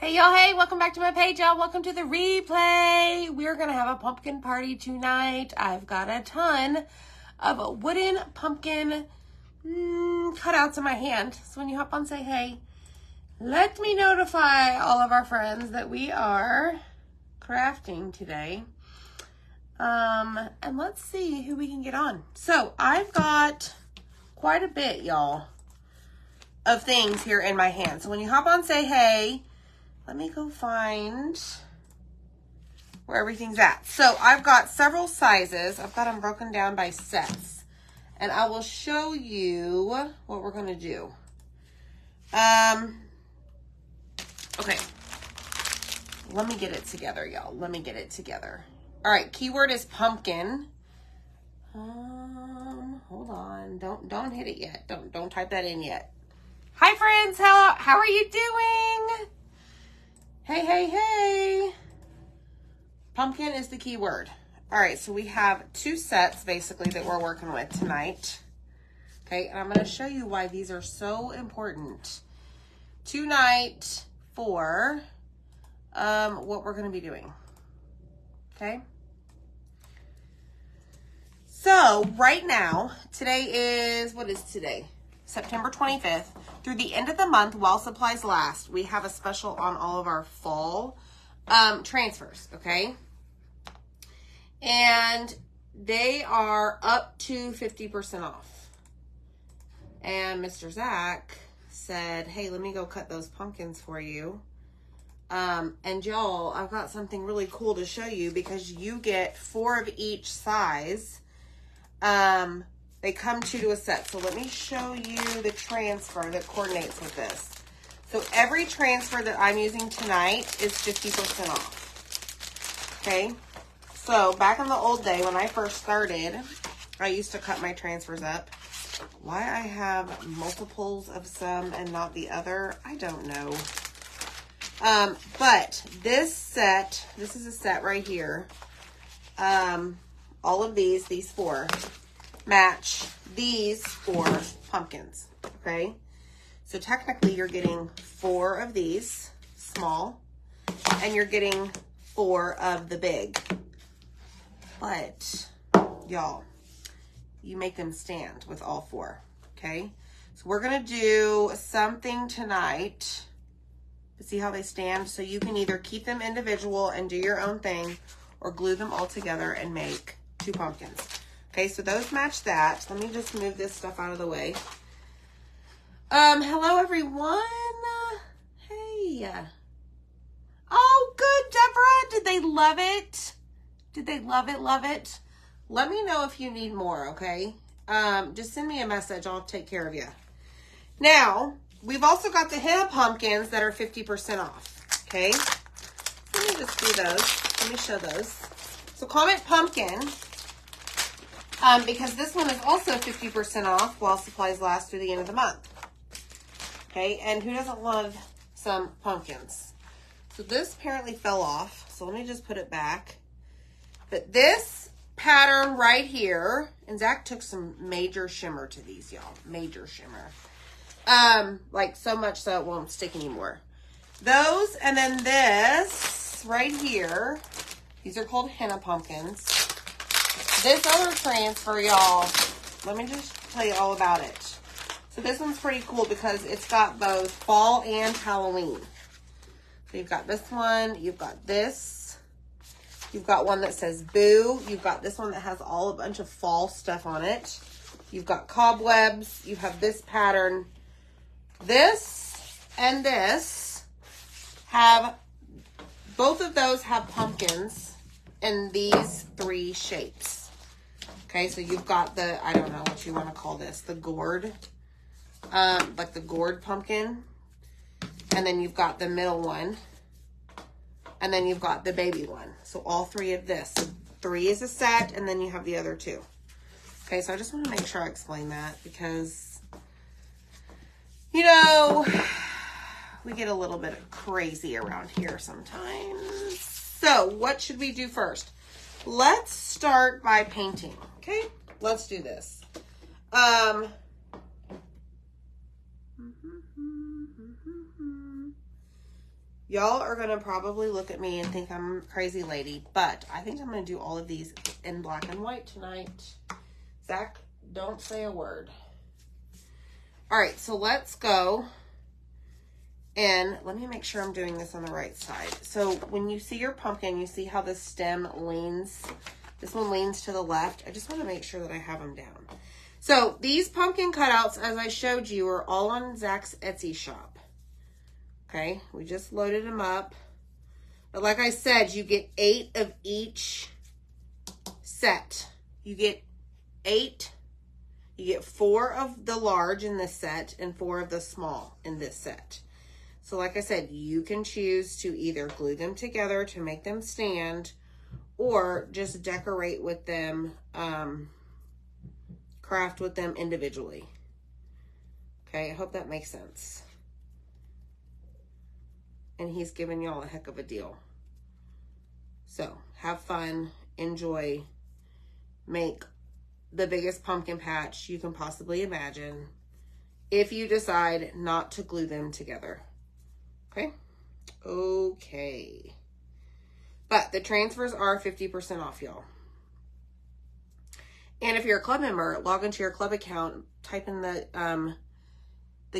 Hey y'all, hey, welcome back to my page, y'all. Welcome to the replay. We're gonna have a pumpkin party tonight. I've got a ton of wooden pumpkin cutouts in my hand. So when you hop on, say hey. Let me notify all of our friends that we are crafting today. And let's see who we can get on. So I've got quite a bit, y'all, of things here in my hand. So when you hop on, say hey. Let me go find where everything's at. So I've got several sizes. I've got them broken down by sets. And I will show you what we're going to do. Okay. Let me get it together, y'all. Let me get it together. All right. Keyword is pumpkin. Hold on. Don't hit it yet. Don't type that in yet. Hi, friends. How are you doing? Hey, hey, hey. Pumpkin is the key word. All right, so we have two sets basically that we're working with tonight. Okay, and I'm going to show you why these are so important tonight for what we're going to be doing. Okay. So right now, today is, what is today? September 25th. Through the end of the month, while supplies last, we have a special on all of our fall transfers, okay? And they are up to 50% off. And Mr. Zach said, hey, let me go cut those pumpkins for you. And y'all, I've got something really cool to show you because you get 4 of each size. They come two to a set. So let me show you the transfer that coordinates with this. So every transfer that I'm using tonight is 50% off. Okay. So back in the old day when I first started, I used to cut my transfers up. Why I have multiples of some and not the other, I don't know. But this set, this is a set right here. All of these 4. Match these 4 pumpkins, okay? So technically you're getting 4 of these small and you're getting 4 of the big. But y'all, you make them stand with all 4, okay? So we're gonna do something tonight to see how they stand. So you can either keep them individual and do your own thing or glue them all together and make 2 pumpkins. Okay, so those match that. Let me just move this stuff out of the way. Hello everyone. Hey. Oh, good, Deborah. Did they love it? Did they love it? Let me know if you need more, okay? Just send me a message. I'll take care of you. Now, we've also got the henna pumpkins that are 50% off, okay? Let me just do those. Let me show those. So comment pumpkin. Because this one is also 50% off while supplies last through the end of the month. Okay, and who doesn't love some pumpkins? So this apparently fell off, so let me just put it back. But this pattern right here, and Zach took some major shimmer to these, y'all. Major shimmer. Like so much so it won't stick anymore. Those, and then this right here, these are called henna pumpkins. This other transfer, y'all, let me just tell you all about it. So this one's pretty cool because it's got both fall and Halloween. So you've got this one, you've got this. You've got one that says boo. You've got this one that has a bunch of fall stuff on it. You've got cobwebs. You have this pattern. This and this have, both of those have pumpkins in these 3 shapes. Okay, so you've got the, I don't know what you want to call this, the gourd, like the gourd pumpkin. And then you've got the middle one. And then you've got the baby one. So all 3 of this. So 3 is a set, and then you have the other 2. Okay, so I just want to make sure I explain that because, you know, we get a little bit crazy around here sometimes. So what should we do first? Let's start by painting, okay? Let's do this. Y'all are going to probably look at me and think I'm a crazy lady, but I think I'm going to do all of these in black and white tonight. Zach, don't say a word. All right, so let's go. And let me make sure I'm doing this on the right side. So when you see your pumpkin, you see how the stem leans. This one leans to the left. I just want to make sure that I have them down. So these pumpkin cutouts, as I showed you, are all on Zach's Etsy shop. Okay, we just loaded them up. But like I said, you get 8 of each set. You get 8. You get 4 of the large in this set and 4 of the small in this set. So like I said, you can choose to either glue them together to make them stand or just decorate with them, craft with them individually. Okay, I hope that makes sense. And he's giving y'all a heck of a deal. So have fun, enjoy, make the biggest pumpkin patch you can possibly imagine if you decide not to glue them together. Okay? Okay. But the transfers are 50% off, y'all. And if you're a club member, log into your club account, type in the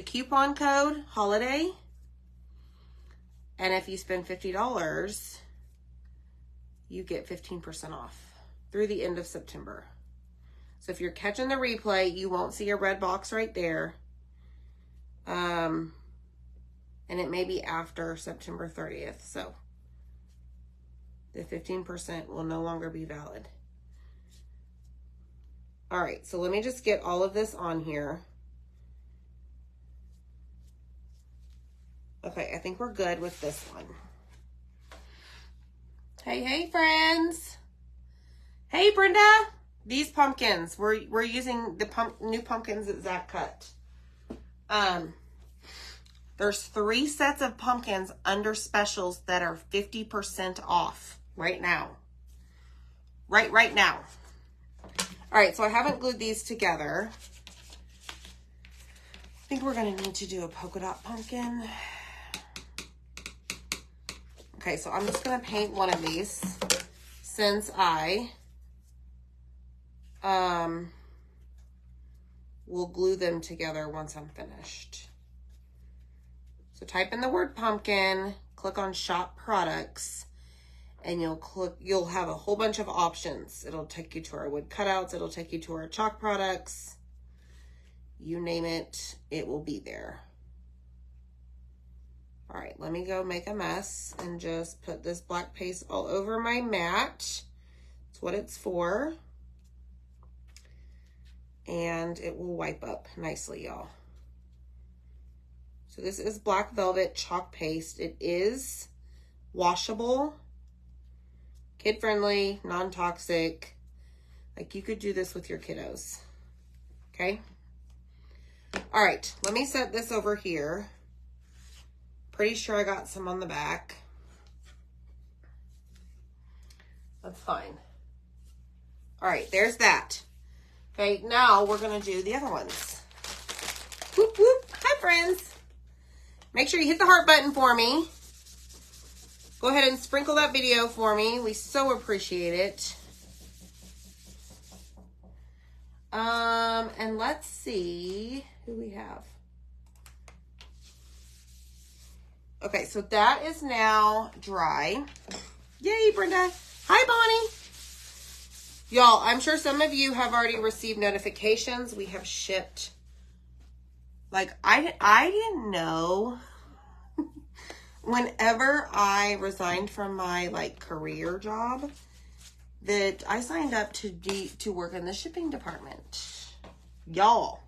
coupon code HOLIDAY, and if you spend $50, you get 15% off through the end of September. So if you're catching the replay, you won't see a red box right there. And it may be after September 30th. So the 15% will no longer be valid. All right, so let me just get all of this on here. Okay, I think we're good with this one. Hey, friends. Hey, Brenda. These pumpkins, we're using the new pumpkins that Zach cut. There's 3 sets of pumpkins under specials that are 50% off right now. Right now. All right, so I haven't glued these together. I think we're going to need to do a polka dot pumpkin. Okay, so I'm just going to paint one of these since I will glue them together once I'm finished. So type in the word pumpkin, click on shop products, and you'll have a whole bunch of options. It'll take you to our wood cutouts, it'll take you to our chalk products. You name it, it will be there. All right, let me go make a mess and just put this black paste all over my mat. That's what it's for. And it will wipe up nicely, y'all. So this is black velvet chalk paste. It is washable, kid-friendly, non-toxic. Like, you could do this with your kiddos, okay? All right, let me set this over here. Pretty sure I got some on the back. That's fine. All right, there's that. Okay, now we're gonna do the other ones. Whoop, whoop. Hi, friends. Make sure you hit the heart button for me. Go ahead and sprinkle that video for me. We so appreciate it. And let's see who we have. Okay, so that is now dry. Yay, Brenda. Hi, Bonnie. Y'all, I'm sure some of you have already received notifications. We have shipped. Like, I didn't know. Whenever I resigned from my, like, career job, that I signed up to work in the shipping department. Y'all,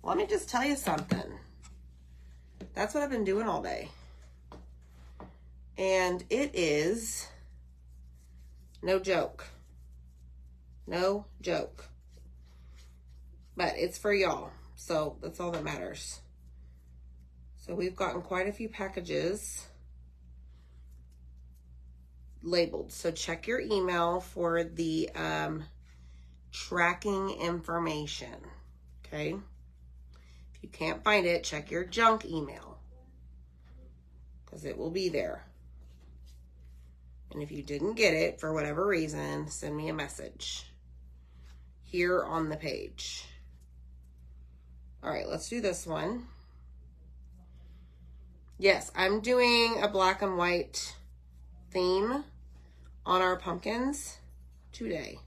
let me just tell you something. That's what I've been doing all day. And it is no joke. No joke. But it's for y'all. So that's all that matters. So we've gotten quite a few packages labeled. So check your email for the tracking information. Okay? If you can't find it, check your junk email. because it will be there. And if you didn't get it for whatever reason, send me a message here on the page. All right, let's do this one. Yes, I'm doing a black and white theme on our pumpkins today.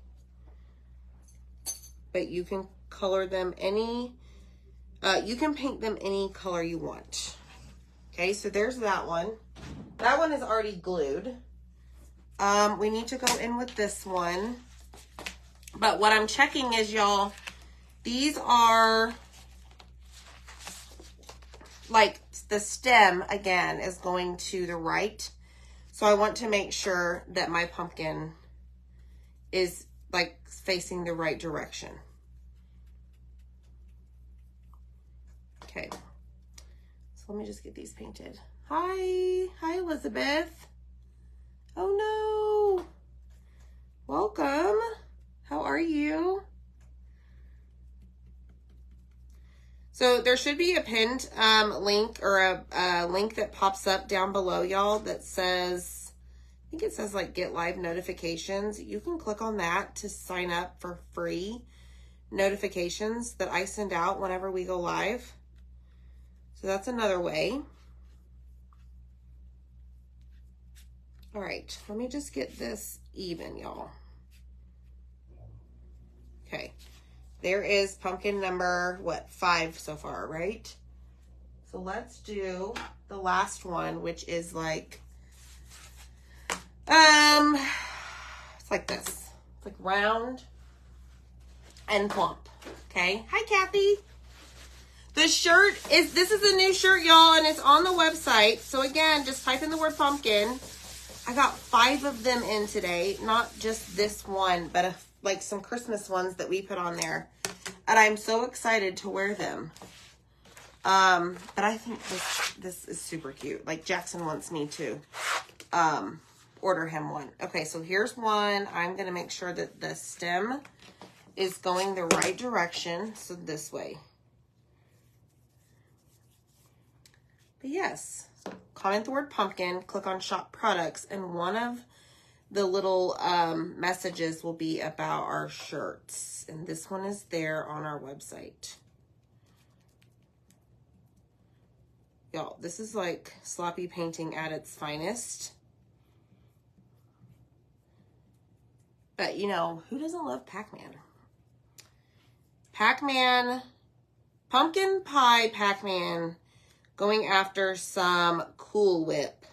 But you can color them you can paint them any color you want. Okay, so there's that one. That one is already glued. We need to go in with this one. But what I'm checking is, y'all, these are, like, the stem, again, is going to the right. So I want to make sure that my pumpkin is, like, facing the right direction. Okay. So let me just get these painted. Hi. Hi, Elizabeth. Oh, no. Welcome. How are you? So there should be a pinned link, or a link that pops up down below, y'all, that says, I think it says like get live notifications. You can click on that to sign up for free notifications that I send out whenever we go live. So that's another way. All right, let me just get this even, y'all. Okay. There is pumpkin number, 5 so far, right? So let's do the last one, which is like, it's like this. It's like round and plump, okay? Hi, Kathy. The shirt this is a new shirt, y'all, and it's on the website. So again, just type in the word pumpkin. I got 5 of them in today, not just this one, but like some Christmas ones that we put on there. And I'm so excited to wear them. But I think this is super cute. Like Jackson wants me to order him one. Okay, so here's one. I'm going to make sure that the stem is going the right direction. So this way. But yes, comment the word pumpkin, click on shop products, and one of the little messages will be about our shirts. And this one is there on our website. Y'all, this is like sloppy painting at its finest. But, you know, who doesn't love Pac-Man? Pac-Man, pumpkin pie Pac-Man going after some Cool Whip.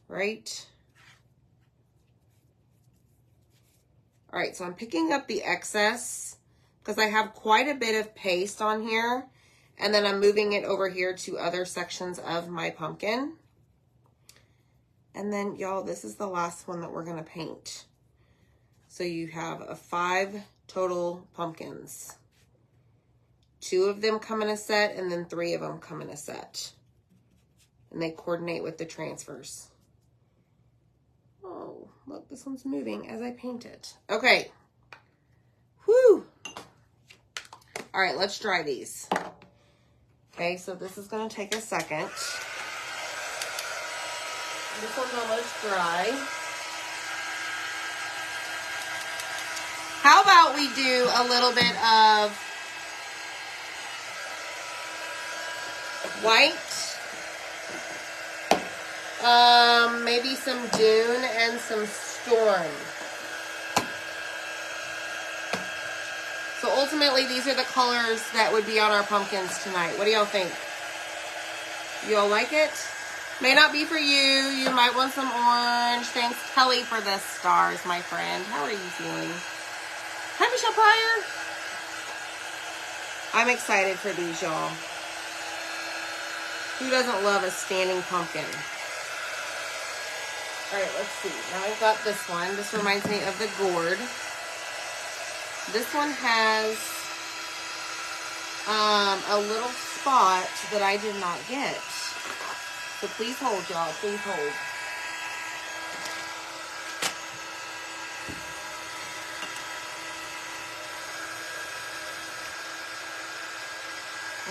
Right? All right, so I'm picking up the excess because I have quite a bit of paste on here, and then I'm moving it over here to other sections of my pumpkin. And then, y'all, this is the last one that we're going to paint. So you have 5 total pumpkins. 2 of them come in a set, and then 3 of them come in a set. And they coordinate with the transfers. Oh, look, this one's moving as I paint it. Okay. Whew. All right, let's dry these. Okay, so this is going to take a second. This one's almost dry. How about we do a little bit of white, maybe some dune and some storm. So ultimately, these are the colors that would be on our pumpkins tonight. What do y'all think? You all like it? May not be for you. You might want some orange. Thanks, Kelly, for the stars, my friend. How are you feeling? Hi, Michelle Pryor. I'm excited for these, y'all. Who doesn't love a standing pumpkin? All right, let's see. Now I've got this one. This reminds me of the gourd. This one has a little spot that I did not get. So please hold, y'all. Please hold.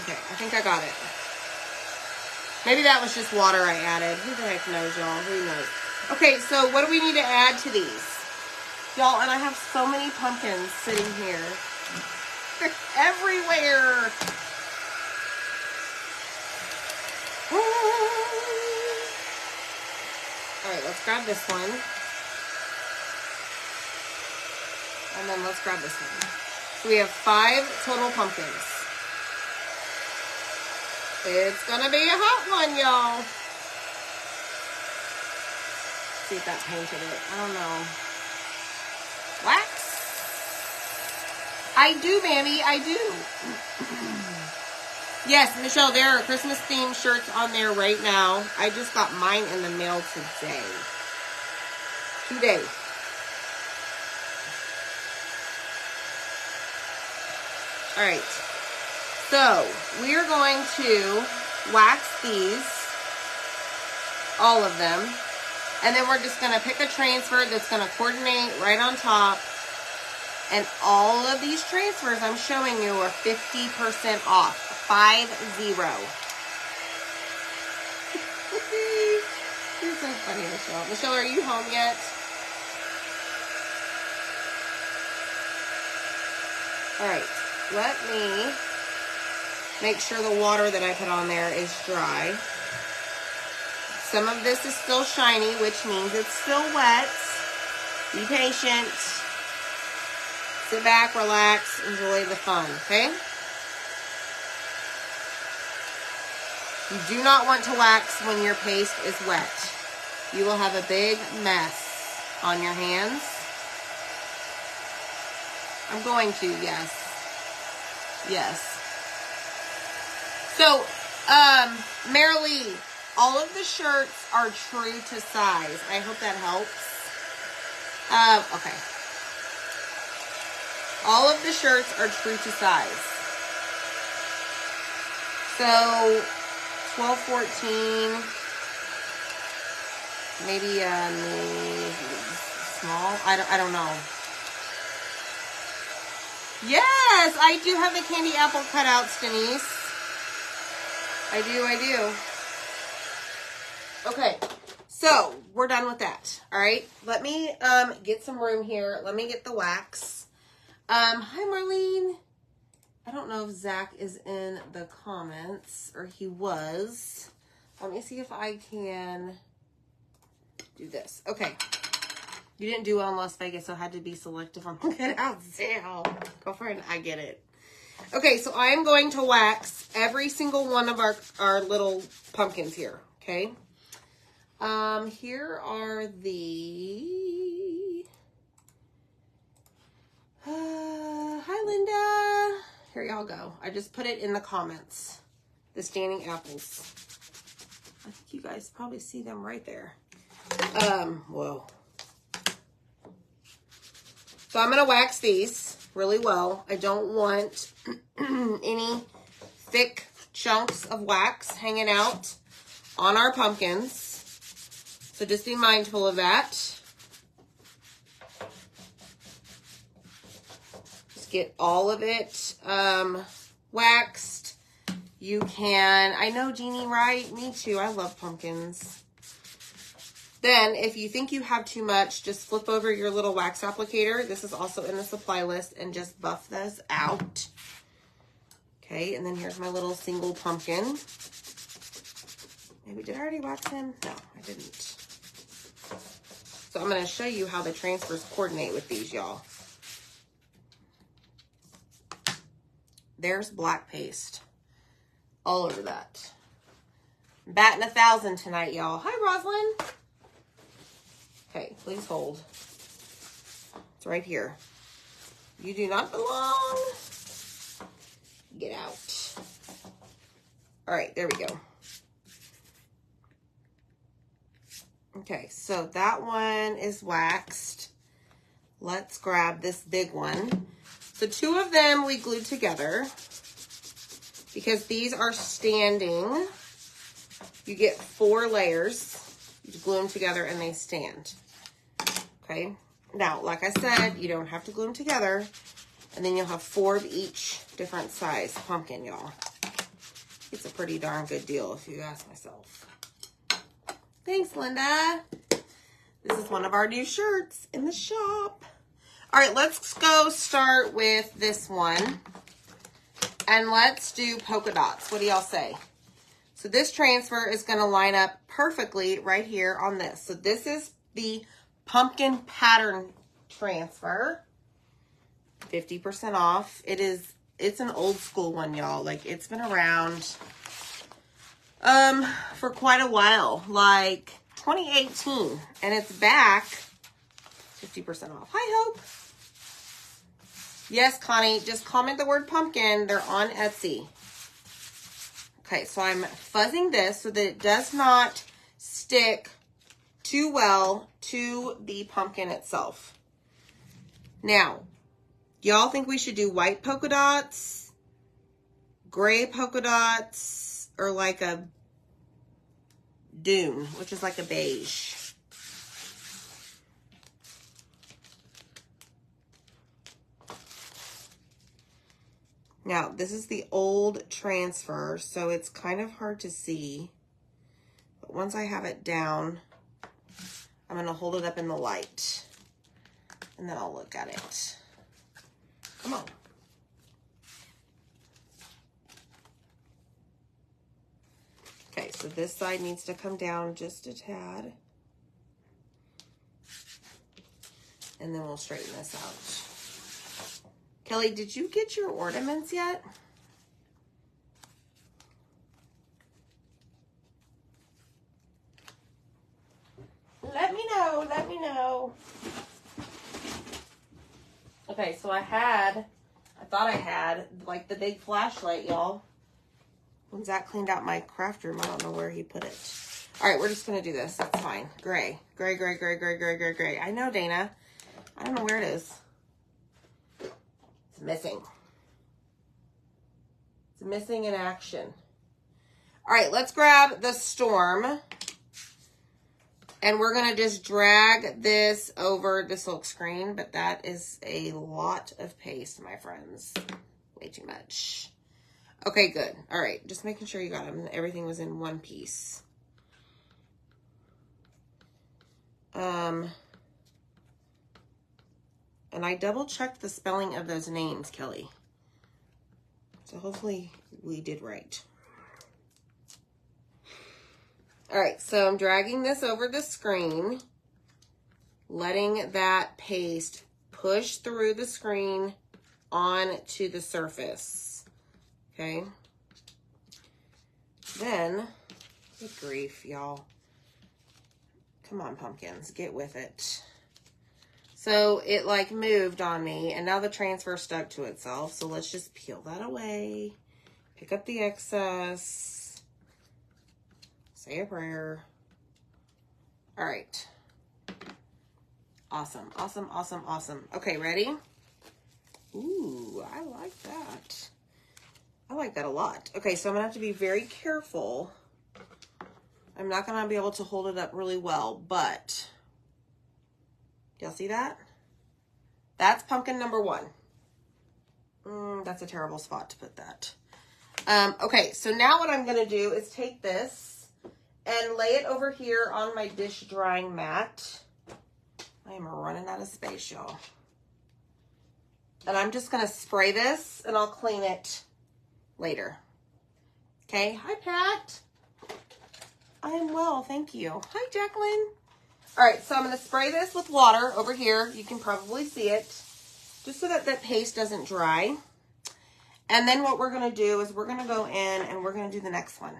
Okay, I think I got it. Maybe that was just water I added. Who the heck knows, y'all? Who knows? Okay, so what do we need to add to these? Y'all, and I have so many pumpkins sitting here. They're everywhere. All right, let's grab this one. And then let's grab this one. So we have 5 total pumpkins. It's gonna be a hot one, y'all. See if that painted it. I don't know. Wax? I do, Mammy. I do. Yes, Michelle, there are Christmas themed shirts on there right now. I just got mine in the mail today. All right. So, we are going to wax these, all of them, and then we're just going to pick a transfer that's going to coordinate right on top, and all of these transfers I'm showing you are 50% off, 50. You're so funny, Michelle. Michelle, are you home yet? All right, let me make sure the water that I put on there is dry. Some of this is still shiny, which means it's still wet. Be patient. Sit back, relax, enjoy the fun, okay? You do not want to wax when your paste is wet. You will have a big mess on your hands. I'm going to, yes. Yes. So, Marilee, all of the shirts are true to size. I hope that helps. Okay. All of the shirts are true to size. So, 12, 14, maybe small. I don't know. Yes, I do have the candy apple cutouts, Denise. I do. Okay, so we're done with that. All right, let me get some room here. Let me get the wax. Hi, Marlene. I don't know if Zach is in the comments, or he was. Let me see if I can do this. Okay. You didn't do well in Las Vegas, so I had to be selective on the cutout sale. Girlfriend, I get it. Okay, so I am going to wax every single one of our little pumpkins here, okay? Here are the... hi, Linda. Here y'all go. I just put it in the comments. The standing apples. I think you guys probably see them right there. Whoa. So I'm going to wax these really well. I don't want any thick chunks of wax hanging out on our pumpkins. So just be mindful of that. Just get all of it waxed. You can, I know, Jeannie, right? Me too. I love pumpkins. Then, if you think you have too much, just flip over your little wax applicator. This is also in the supply list, and just buff this out. Okay, and then here's my little single pumpkin. Maybe, did I already wax him? No, I didn't. So I'm going to show you how the transfers coordinate with these, y'all. There's black paste all over that. I'm batting 1,000 tonight, y'all. Hi, Rosalind. Okay, please hold. It's right here. You do not belong. Get out. All right, there we go. Okay, so that one is waxed. Let's grab this big one. So 2 of them we glued together because these are standing. You get 4 layers. You glue them together and they stand. Okay. Now, like I said, you don't have to glue them together. And then you'll have 4 of each different size pumpkin, y'all. It's a pretty darn good deal if you ask myself. Thanks, Linda. This is one of our new shirts in the shop. All right, let's go start with this one. And let's do polka dots. What do y'all say? So this transfer is going to line up perfectly right here on this. So this is the pumpkin pattern transfer. 50% off. It's an old school one, y'all. Like, it's been around for quite a while, like 2018, and it's back 50% off. Hi, Hope. Yes, Connie, just comment the word pumpkin. They're on Etsy. Okay, so I'm fuzzing this so that it does not stick too well to the pumpkin itself. Now, y'all think we should do white polka dots, gray polka dots, or like a dune, which is like a beige? Now, this is the old transfer, so it's kind of hard to see. But once I have it down, I'm going to hold it up in the light, and then I'll look at it. Come on. Okay, so this side needs to come down just a tad. And then we'll straighten this out. Kelly, did you get your ornaments yet? Let me know, let me know. Okay, so I thought I had, like, the big flashlight, y'all. When Zach cleaned out my craft room, I don't know where he put it. All right, we're just going to do this. That's fine. Gray. Gray, gray, gray, gray, gray, gray, gray. I know, Dana. I don't know where it is. It's missing. It's missing in action. All right, let's grab the Storm. And we're going to just drag this over the silk screen. But that is a lot of paste, my friends. Way too much. Okay, good. All right, just making sure you got them. Everything was in one piece. And I double-checked the spelling of those names, Kelly. So hopefully we did right. All right, so I'm dragging this over the screen, letting that paste push through the screen onto the surface. Okay. Then, good grief, y'all. Come on, pumpkins, get with it. So it like moved on me, and now the transfer stuck to itself. So let's just peel that away, pick up the excess, say a prayer. All right. Awesome, awesome, awesome, awesome. Okay, ready? Ooh, I like that. I like that a lot. Okay, so I'm gonna have to be very careful. I'm not gonna be able to hold it up really well, but y'all see that? That's pumpkin number 1. That's a terrible spot to put that. Okay, so now what I'm gonna do is take this and lay it over here on my dish drying mat. I am running out of space, y'all. And I'm just gonna spray this and I'll clean it later. Okay, hi Pat. I am well, thank you. Hi Jacqueline. All right, so I'm gonna spray this with water over here. You can probably see it, just so that that paste doesn't dry. And then what we're gonna do is we're gonna go in and we're gonna do the next one.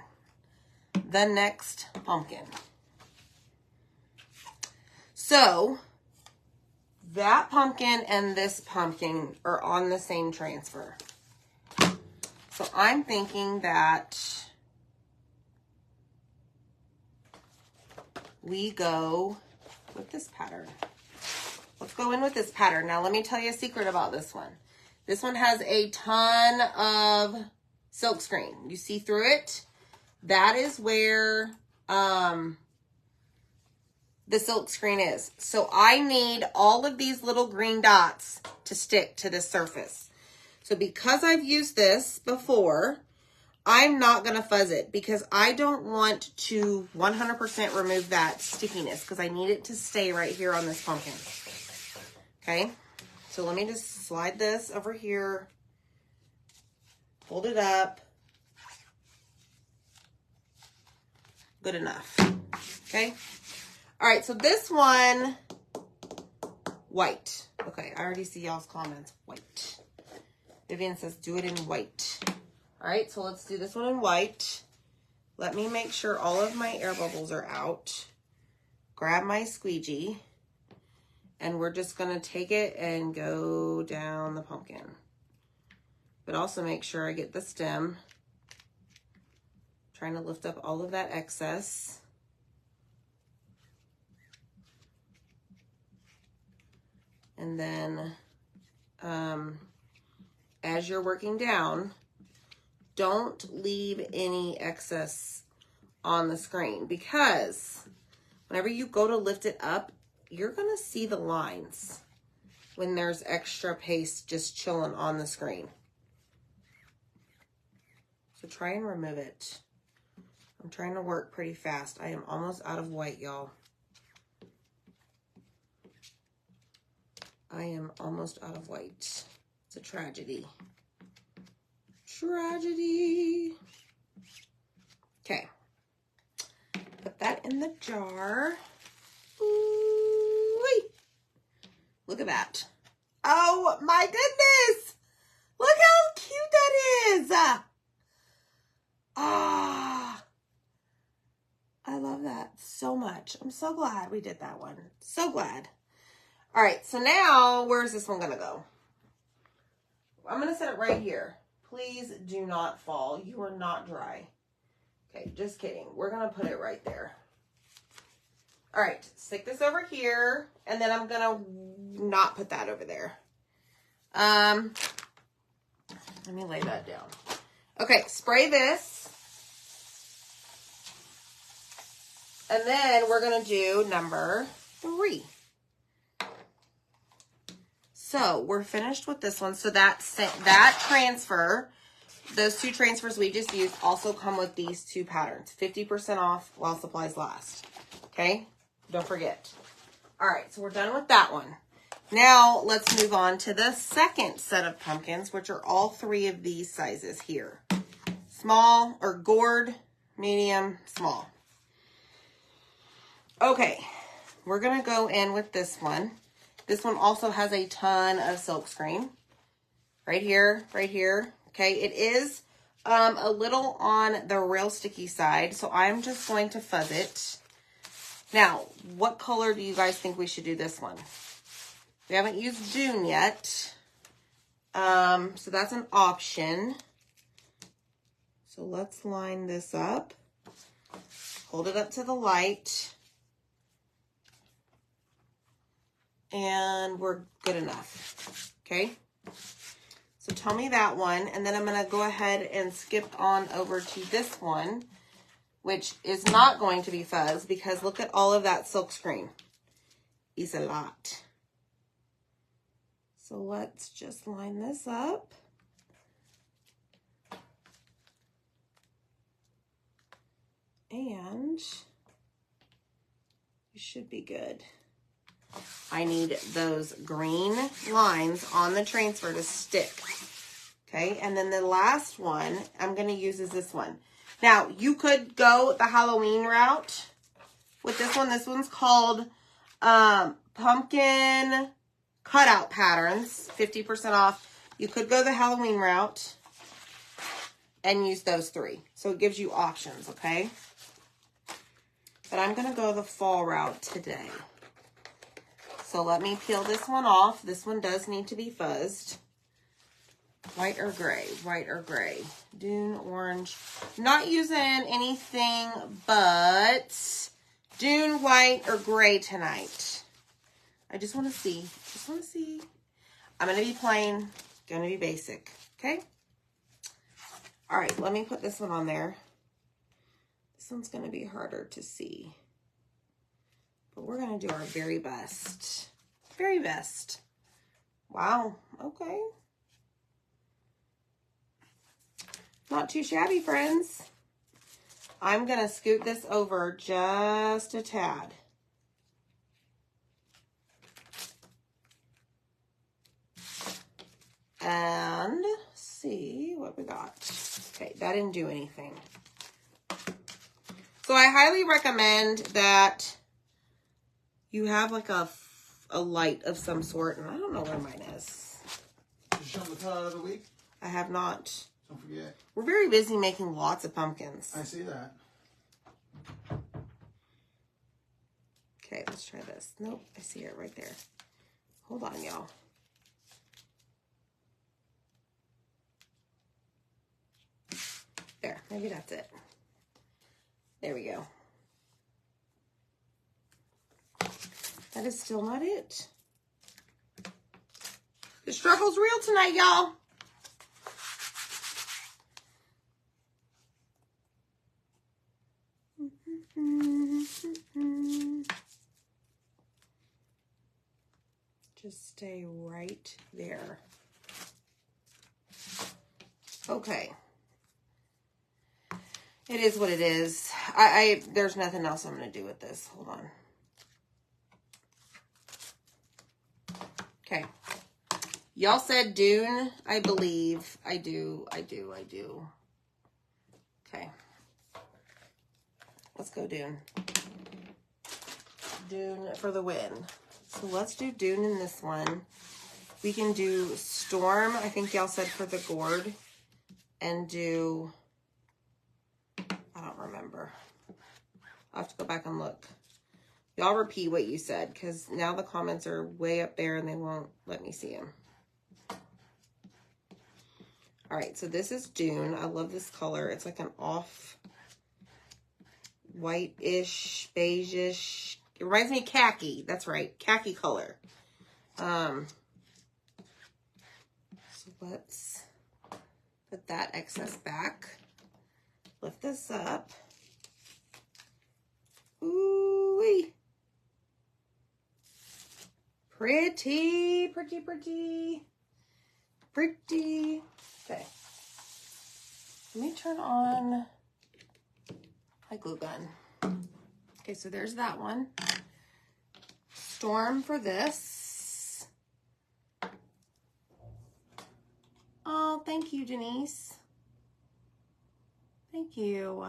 The next pumpkin. So that pumpkin and this pumpkin are on the same transfer. So I'm thinking that we go with this pattern. Let's go in with this pattern. Now let me tell you a secret about this one. This one has a ton of silk screen. You see through it? That is where the silk screen is. So I need all of these little green dots to stick to this surface. So because I've used this before, I'm not going to fuzz it because I don't want to 100% remove that stickiness because I need it to stay right here on this pumpkin. Okay, so let me just slide this over here, hold it up. Good enough. Okay. All right, so this one, white. Okay, I already see y'all's comments. White. Vivian says, do it in white. All right, so let's do this one in white. Let me make sure all of my air bubbles are out. Grab my squeegee. And we're just going to take it and go down the pumpkin. But also make sure I get the stem. Trying to lift up all of that excess. And then as you're working down, don't leave any excess on the screen because whenever you go to lift it up, you're going to see the lines when there's extra paste just chilling on the screen. So try and remove it. I'm trying to work pretty fast. I am almost out of white, y'all. I am almost out of white. It's a tragedy. Tragedy. Okay. Put that in the jar. Ooh-wee. Look at that. Oh my goodness. Look how cute that is. Ah. I love that so much. I'm so glad we did that one. So glad. All right, so now where's this one gonna go? I'm gonna set it right here. Please do not fall. You are not dry. Okay, just kidding. We're gonna put it right there. All right, stick this over here, and then I'm gonna not put that over there. Let me lay that down. Okay, spray this. And then we're gonna do number 3. So we're finished with this one. So that transfer, those 2 transfers we just used also come with these 2 patterns. 50% off while supplies last. Okay? Don't forget. All right, so we're done with that one. Now let's move on to the second set of pumpkins, which are all 3 of these sizes here. Small or gourd, medium, small. Okay, we're gonna go in with this one. This one also has a ton of silk screen. Right here, right here. Okay, it is a little on the real sticky side, so I'm just going to fuzz it. Now, what color do you guys think we should do this one? We haven't used June yet, so that's an option. So let's line this up. Hold it up to the light. And we're good enough, okay? So tell me that one, and then I'm going to go ahead and skip on over to this one, which is not going to be fuzz because look at all of that silk screen. It's a lot. So let's just line this up. And you should be good. I need those green lines on the transfer to stick. Okay, and then the last one I'm going to use is this one. Now, you could go the Halloween route with this one. This one's called Pumpkin Cutout Patterns, 50% off. You could go the Halloween route and use those 3. So it gives you options, okay? But I'm going to go the fall route today. So let me peel this one off. This one does need to be fuzzed. White or gray? White or gray? Dune orange. Not using anything but Dune white or gray tonight. I just want to see. Just want to see. I'm going to be plain. Going to be basic. Okay? All right. Let me put this one on there. This one's going to be harder to see. But we're going to do our very best. Very best. Wow. Okay. Not too shabby, friends. I'm going to scoot this over just a tad. And see what we got. Okay, that didn't do anything. So I highly recommend that you have like a light of some sort. And I don't know where mine is. Did you show them the color of the week? I have not. Don't forget. We're very busy making lots of pumpkins. I see that. Okay, let's try this. Nope, I see it right there. Hold on, y'all. There, maybe that's it. There we go. That is still not it. The struggle's real tonight, y'all. Just stay right there. Okay. It is what it is. There's nothing else I'm going to do with this. Hold on. Okay. Y'all said Dune. I believe. I do. Okay. Let's go Dune. Dune for the win. So let's do Dune in this one. We can do Storm, I think y'all said for the gourd. And do... I don't remember. I'll have to go back and look. Y'all repeat what you said, because now the comments are way up there and they won't let me see them. All right, so this is Dune. I love this color. It's like an off white-ish, beige-ish. It reminds me of khaki. That's right, khaki color. So let's put that excess back. Lift this up. Ooh-wee. Pretty, pretty, pretty. Pretty. Okay. Let me turn on my glue gun. Okay, so there's that one. Storm for this. Oh, thank you, Denise. Thank you.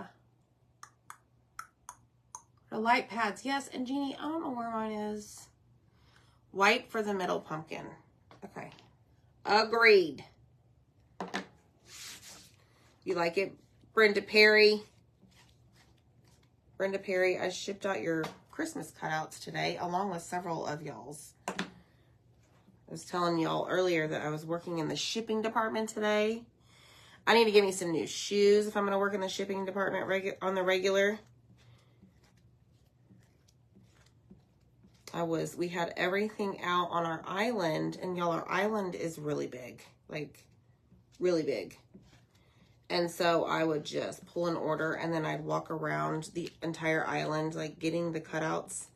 The light pads, yes. And Jeannie, I don't know where mine is. White for the middle pumpkin. Okay. Agreed. You like it, Brenda Perry? Brenda Perry, I shipped out your Christmas cutouts today, along with several of y'all's. I was telling y'all earlier that I was working in the shipping department today. I need to get me some new shoes if I'm going to work in the shipping department on the regular. We had everything out on our island, and y'all, our island is really big, like really big. And so I would just pull an order, and then I'd walk around the entire island, like getting the cutouts.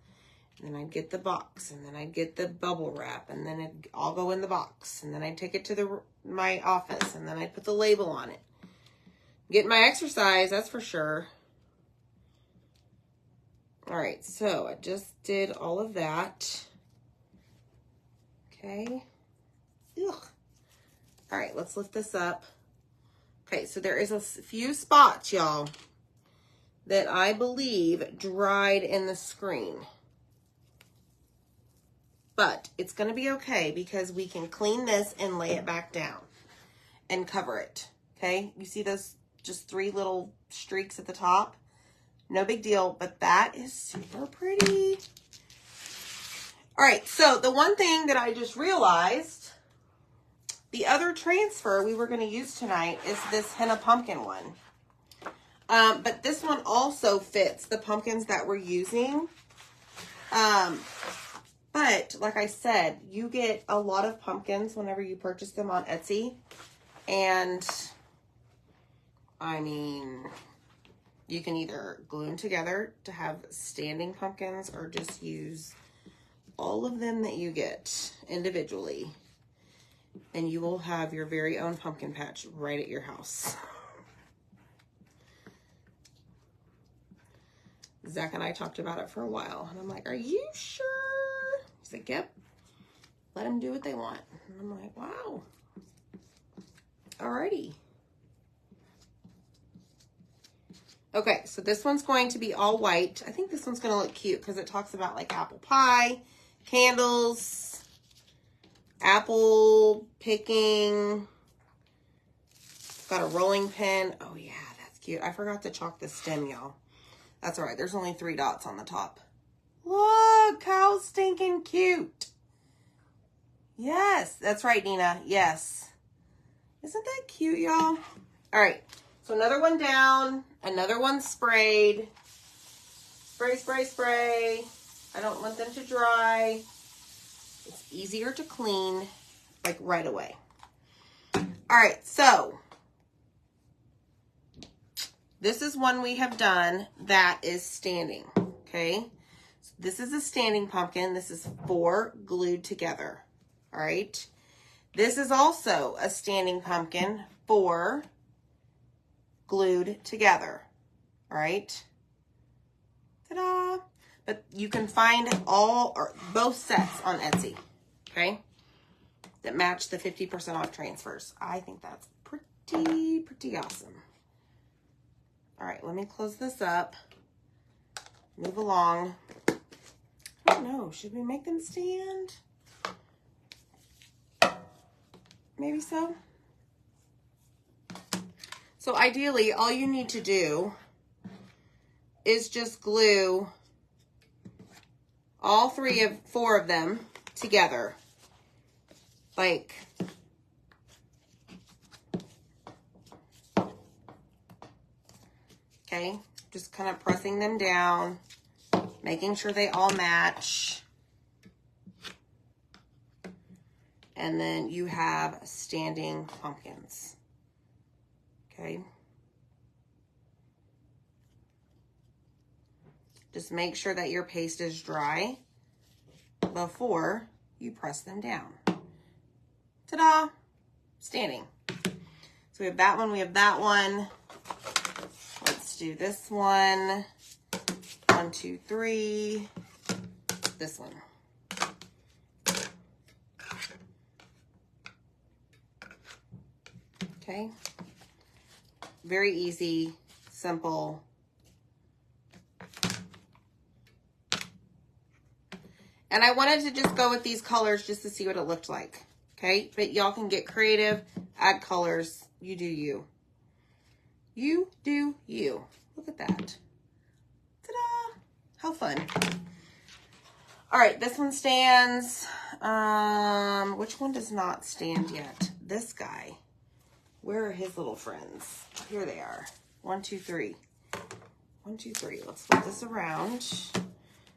And then I'd get the box, and then I'd get the bubble wrap, and then it'd all go in the box. And then I'd take it to my office, and then I'd put the label on it. Get my exercise, that's for sure. All right, so I just did all of that. Okay. Ugh. All right, let's lift this up. Okay, so there is a few spots, y'all, that I believe dried in the screen. But it's going to be okay because we can clean this and lay it back down and cover it. Okay, you see those just 3 little streaks at the top? No big deal, but that is super pretty. All right, so the one thing that I just realized, the other transfer we were going to use tonight is this henna pumpkin one. But this one also fits the pumpkins that we're using. But like I said, you get a lot of pumpkins whenever you purchase them on Etsy. And I mean, you can either glue them together to have standing pumpkins or just use all of them that you get individually. And you will have your very own pumpkin patch right at your house. Zach and I talked about it for a while. And I'm like, are you sure? He's like, yep. Let them do what they want. And I'm like, wow. Alrighty. Okay, so this one's going to be all white. I think this one's going to look cute because it talks about like apple pie, candles, apple picking. It's got a rolling pin. Oh yeah, that's cute. I forgot to chalk the stem, y'all. That's all right. There's only 3 dots on the top. Look how stinking cute. Yes, that's right, Nina. Yes. Isn't that cute, y'all? All right. So another one down, another one sprayed. Spray, spray, spray. I don't want them to dry. It's easier to clean, like right away. All right, so this is one we have done that is standing, okay? So this is a standing pumpkin. This is 4 glued together, all right? This is also a standing pumpkin, 4 glued together, all right? Ta-da! But you can find all or both sets on Etsy, okay? That match the 50% off transfers. I think that's pretty awesome. All right, let me close this up. Move along. I don't know, should we make them stand? Maybe so. So ideally, all you need to do is just glue all 4 of them together. Like, okay, just kind of pressing them down, making sure they all match. And then you have standing pumpkins. Okay. Just make sure that your paste is dry before you press them down. Ta-da! Standing. So we have that one, we have that one. Let's do this one. 1, 2, 3. This one. Okay. Very easy, simple. And I wanted to just go with these colors just to see what it looked like. Okay, but y'all can get creative, add colors. You do you. You do you. Look at that. Ta-da! How fun. All right, this one stands. Which one does not stand yet? This guy. Where are his little friends? Here they are. 1, 2, 3. 1, 2, 3. Let's flip this around.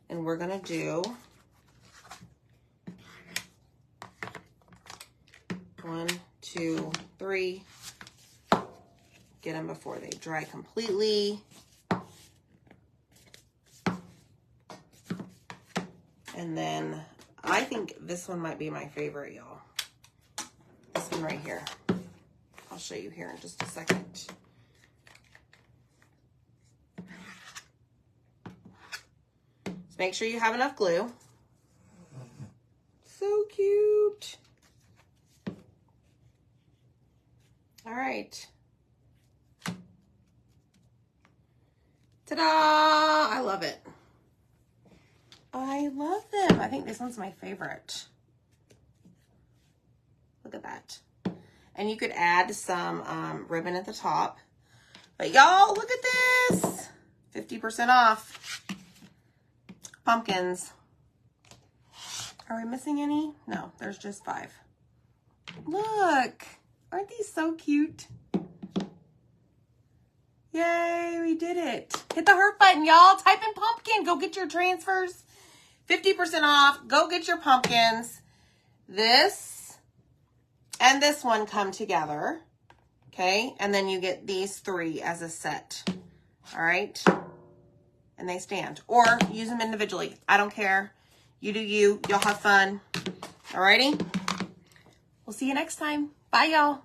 And we're going to do 1, 2, 3. Get them before they dry completely. And then I think this one might be my favorite, y'all. This one right here. I'll show you here in just a second. So make sure you have enough glue. So cute. All right. Ta-da! I love it. I love them. I think this one's my favorite. Look at that. And you could add some ribbon at the top. But y'all, look at this. 50% off. Pumpkins. Are we missing any? No, there's just 5. Look. Aren't these so cute? Yay, we did it. Hit the heart button, y'all. Type in pumpkin. Go get your transfers. 50% off. Go get your pumpkins. This and this one come together, okay? And then you get these 3 as a set, all right? And they stand. Or use them individually. I don't care. You do you. Y'all have fun. All righty? We'll see you next time. Bye, y'all.